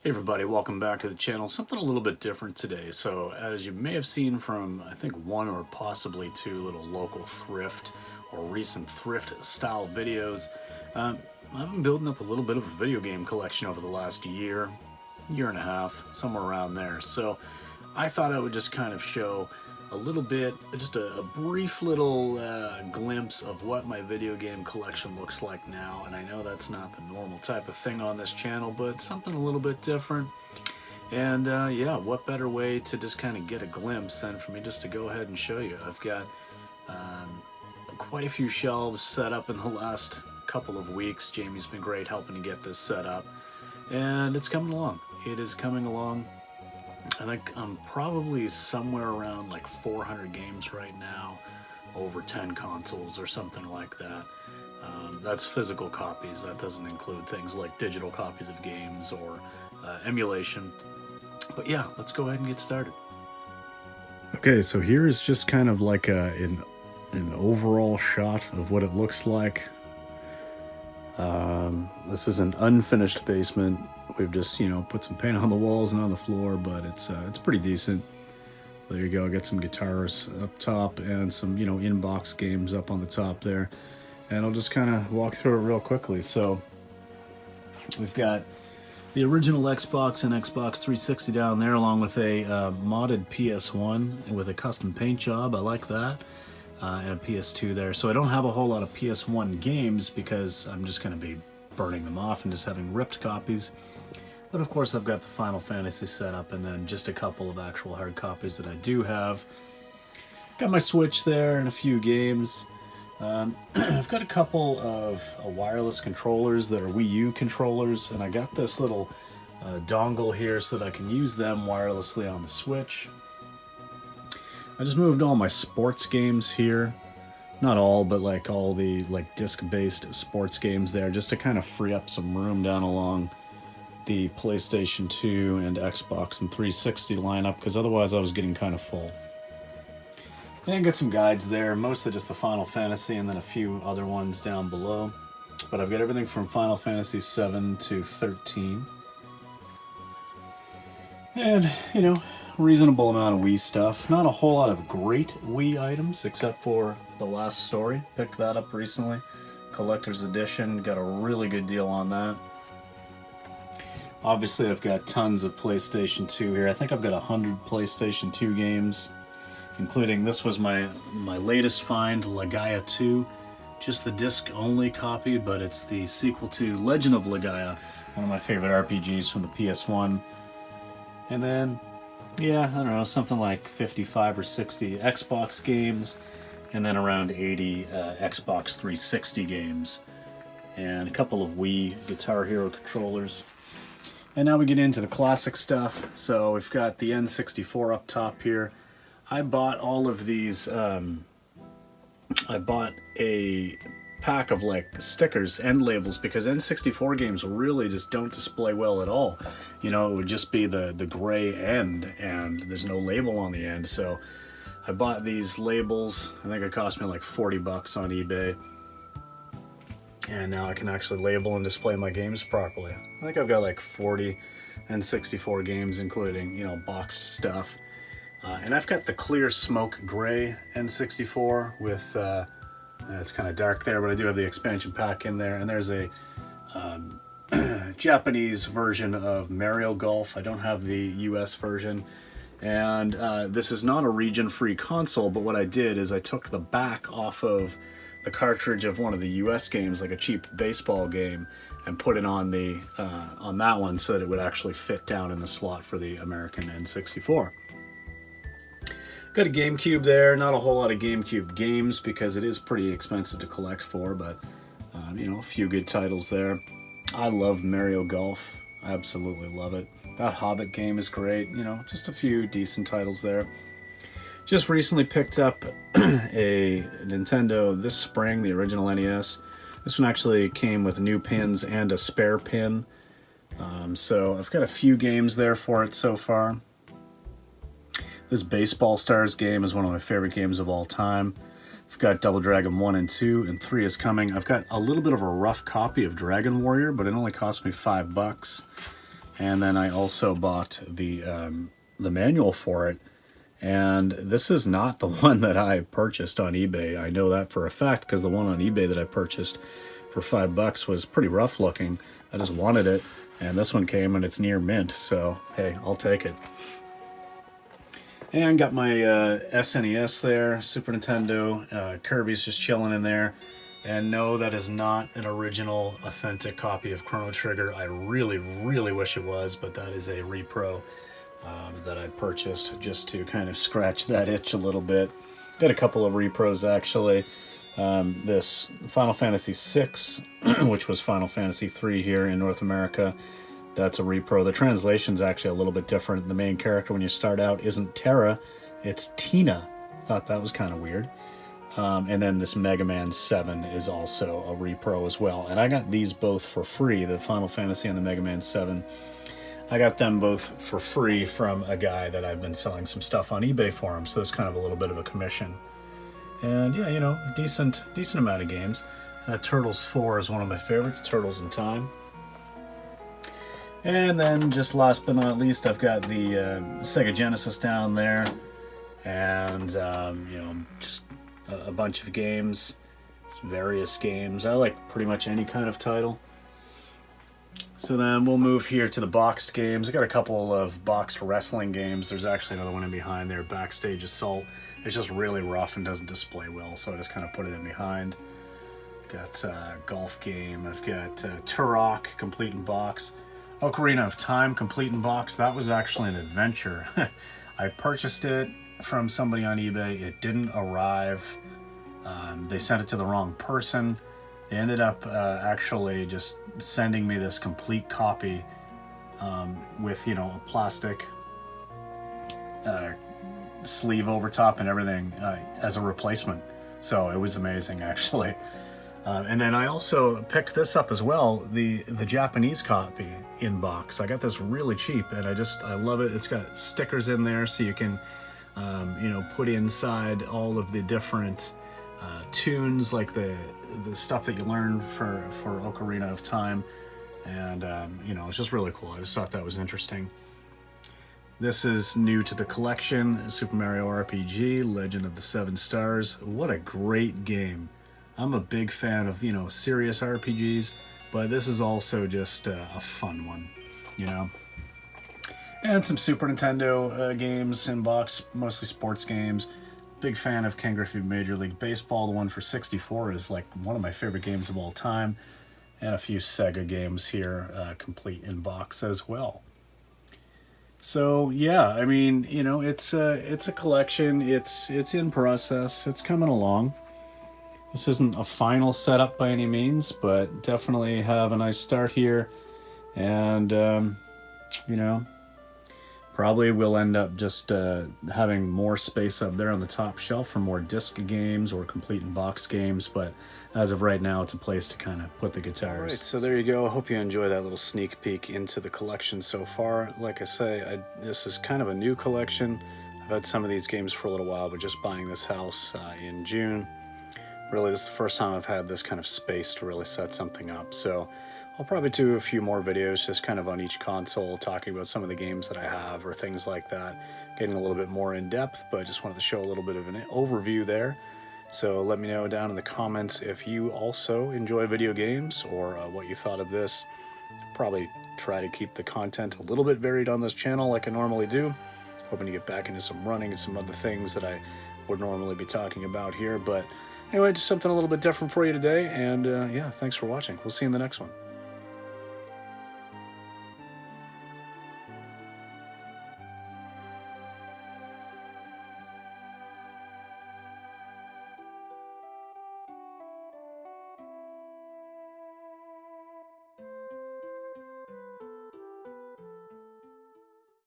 Hey everybody, welcome back to the channel. Something a little bit different today. So as you may have seen from I think one or possibly two little local thrift or recent thrift style videos, I've been building up a little bit of a video game collection over the last year and a half, somewhere around there. So I thought I would just kind of show a little bit, just a brief little glimpse of what my video game collection looks like now. And I know that's not the normal type of thing on this channel, but something a little bit different. And yeah, what better way to just kind of get a glimpse than for me just to go ahead and show you. I've got quite a few shelves set up in the last couple of weeks. Jamie's been great helping to get this set up, and it's coming along. It is coming along. And I'm probably somewhere around like 400 games right now, over 10 consoles or something like that. That's physical copies. That doesn't include things like digital copies of games or emulation. But yeah, let's go ahead and get started. Okay, so here is just kind of like an overall shot of what it looks like. This is an unfinished basement. We've just, put some paint on the walls and on the floor, but it's pretty decent. There you go. Got some guitars up top and some, in-box games up on the top there. And I'll just kind of walk through it real quickly. So we've got the original Xbox and Xbox 360 down there, along with a modded PS1 with a custom paint job. I like that. And a PS2 there. So I don't have a whole lot of PS1 games because I'm just going to be burning them off and just having ripped copies. But of course I've got the Final Fantasy set up and then just a couple of actual hard copies that I do have. Got my Switch there and a few games. I've got a couple of wireless controllers that are Wii U controllers, and I got this little dongle here so that I can use them wirelessly on the Switch. I just moved all my sports games here. Not all, but like all the disc-based sports games there, just to kind of free up some room down along the PlayStation 2 and Xbox and 360 lineup, because otherwise I was getting kind of full. And got some guides there, mostly just the Final Fantasy and then a few other ones down below. But I've got everything from Final Fantasy 7 to 13. And, reasonable amount of Wii stuff. Not a whole lot of great Wii items, except for The Last Story. Picked that up recently. Collector's Edition. Got a really good deal on that. Obviously, I've got tons of PlayStation 2 here. I think I've got 100 PlayStation 2 games, including, this was my latest find, Legaia 2. Just the disc-only copy, but it's the sequel to Legend of Legaia, one of my favorite RPGs from the PS1. And then, yeah, I don't know, something like 55 or 60 Xbox games, and then around 80 Xbox 360 games, and a couple of Wii Guitar Hero controllers. And now we get into the classic stuff. So we've got the N64 up top here. I bought all of these, I bought a pack of stickers and labels because N64 games really just don't display well at all. It would just be the gray end and there's no label on the end. So I bought these labels. I think it cost me like 40 bucks on eBay. And now I can actually label and display my games properly. I think I've got like 40 N64 games, including, boxed stuff. And I've got the clear smoke gray N64 with, it's kind of dark there, but I do have the expansion pack in there. And there's a Japanese version of Mario Golf. I don't have the US version. And this is not a region-free console, but what I did is I took the back off of the cartridge of one of the US games, like a cheap baseball game, and put it on the on that one so that it would actually fit down in the slot for the American N64. Got a GameCube there. Not a whole lot of GameCube games because it is pretty expensive to collect for, but a few good titles there. I love Mario Golf. I absolutely love it. That Hobbit game is great. Just a few decent titles there. Just recently picked up a Nintendo this spring, the original NES. This one actually came with new pins and a spare pin. So I've got a few games there for it so far. This Baseball Stars game is one of my favorite games of all time. I've got Double Dragon 1 and 2, and 3 is coming. I've got a little bit of a rough copy of Dragon Warrior, but it only cost me $5. And then I also bought the manual for it. And this is not the one that I purchased on eBay. I know that for a fact because the one on eBay that I purchased for $5 was pretty rough looking. I just wanted it, and this one came and it's near mint, so hey, I'll take it. And got my SNES there, Super Nintendo. Kirby's just chilling in there. And no, that is not an original, authentic copy of Chrono Trigger. I really, really wish it was, but that is a repro that I purchased just to kind of scratch that itch a little bit. Got a couple of repros actually. This Final Fantasy VI, which was Final Fantasy III here in North America, that's a repro. The translation's actually a little bit different. The main character when you start out isn't Terra, it's Tina. Thought that was kind of weird. And then this Mega Man 7 is also a repro as well. And I got these both for free, the Final Fantasy and the Mega Man 7. I got them both for free from a guy that I've been selling some stuff on eBay for him, so it's kind of a little bit of a commission. And yeah, you know, decent amount of games. Turtles 4 is one of my favorites, Turtles in Time. And then just last but not least, I've got the Sega Genesis down there. And, you know, just a bunch of games, various games. I like pretty much any kind of title. So then we'll move here to the boxed games. I got a couple of boxed wrestling games. There's actually another one in behind there, Backstage Assault. It's just really rough and doesn't display well, so I just kind of put it in behind. Got a golf game. I've got Turok, complete in box. Ocarina of Time, complete in box. That was actually an adventure. I purchased it from somebody on eBay. It didn't arrive. They sent it to the wrong person. They ended up actually just sending me this complete copy with, you know, a plastic sleeve over top and everything as a replacement. So it was amazing, actually. And then I also picked this up as well, the Japanese copy in box. I got this really cheap, and I love it. It's got stickers in there, so you can, you know, put inside all of the different tunes, like the stuff that you learn for Ocarina of Time, and you know, it's just really cool. I just thought that was interesting. This is new to the collection, Super Mario RPG, Legend of the Seven Stars. What a great game. I'm a big fan of, you know, serious RPGs, but this is also just a fun one, you know. And some Super Nintendo games in box, mostly sports games. Big fan of Ken Griffey Major League Baseball. The one for 64 is like one of my favorite games of all time. And a few Sega games here, complete in box as well. So yeah, I mean, you know, it's a collection. It's in process. It's coming along. This isn't a final setup by any means, but definitely have a nice start here. And you know, probably we'll end up just having more space up there on the top shelf for more disc games or complete in box games, but as of right now, it's a place to kind of put the guitars. All right, so there you go. I hope you enjoy that little sneak peek into the collection so far. Like I say, this is kind of a new collection. I've had some of these games for a little while, but just buying this house in June, really this is the first time I've had this kind of space to really set something up. So I'll probably do a few more videos just kind of on each console, talking about some of the games that I have or things like that, getting a little bit more in depth, but just wanted to show a little bit of an overview there. So let me know down in the comments if you also enjoy video games or what you thought of this. Probably try to keep the content a little bit varied on this channel like I normally do. Hoping to get back into some running and some other things that I would normally be talking about here. But anyway, just something a little bit different for you today. And yeah, thanks for watching. We'll see you in the next one.